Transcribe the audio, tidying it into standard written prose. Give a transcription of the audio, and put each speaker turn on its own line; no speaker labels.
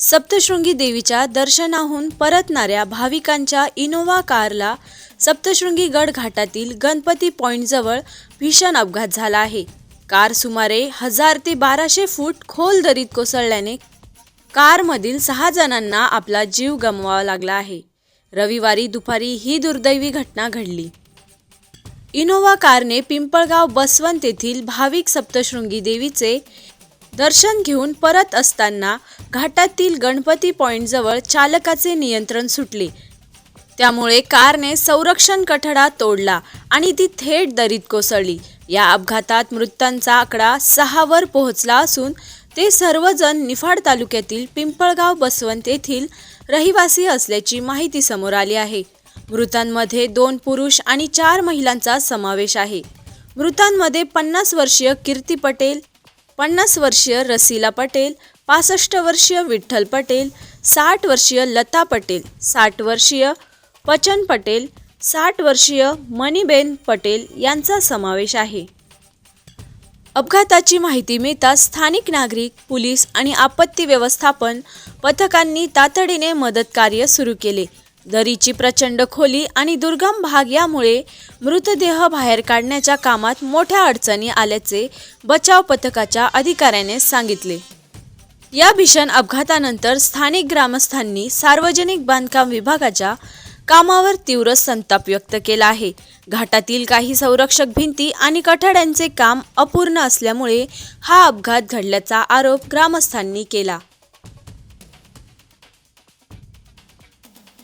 सप्तशृंगी देवीच्या दर्शनाहून परतणाऱ्या भाविकांच्या इनोव्हा कारला सप्तशृंगी गड घाटातील गणपती पॉइंटजवळ भीषण अपघात झाला आहे. कार सुमारे 1000 ते 1200 फूट खोल दरीत कोसळल्याने कारमधील 6 जणांना आपला जीव गमवावा लागला आहे. रविवारी दुपारी ही दुर्दैवी घटना घडली. इनोव्हा कारने पिंपळगाव बसवंत येथील भाविक सप्तशृंगी देवीचे दर्शन घेऊन परत असताना घाटातील गणपती पॉइंटजवळ चालकाचे नियंत्रण सुटले. त्यामुळे कारने संरक्षण कठडा तोडला आणि ती थेट दरीत कोसळली. या अपघातात मृतांचा आकडा 6 वर पोहोचला असून ते सर्वजण निफाड तालुक्यातील पिंपळगाव बसवंत येथील रहिवासी असल्याची माहिती समोर आली आहे. मृतांमध्ये 2 पुरुष आणि 4 महिलांचा समावेश आहे. मृतांमध्ये 50 वर्षीय कीर्ती पटेल, 50 वर्षीय रसिला पटेल, 65 वर्षीय विठ्ठल पटेल, 60 वर्षीय लता पटेल, 60 वर्षीय पचन पटेल, 60 वर्षीय मणिबेन पटेल यांचा समावेश आहे. अपघाताची माहिती मिळताच स्थानिक नागरिक, पोलीस आणि आपत्ती व्यवस्थापन पथकांनी तातडीने मदत कार्य सुरू केले. दरीची प्रचंड खोली आणि दुर्गम भाग यामुळे मृतदेह बाहेर काढण्याच्या कामात मोठ्या अडचणी आल्याचे बचाव पथकाच्या अधिकाऱ्याने सांगितले. या भीषण अपघातानंतर स्थानिक ग्रामस्थांनी सार्वजनिक बांधकाम विभागाच्या कामावर तीव्र संताप व्यक्त केला आहे. घाटातील काही संरक्षक भिंती आणि कठड्यांचे काम अपूर्ण असल्यामुळे हा अपघात घडल्याचा आरोप ग्रामस्थांनी केला.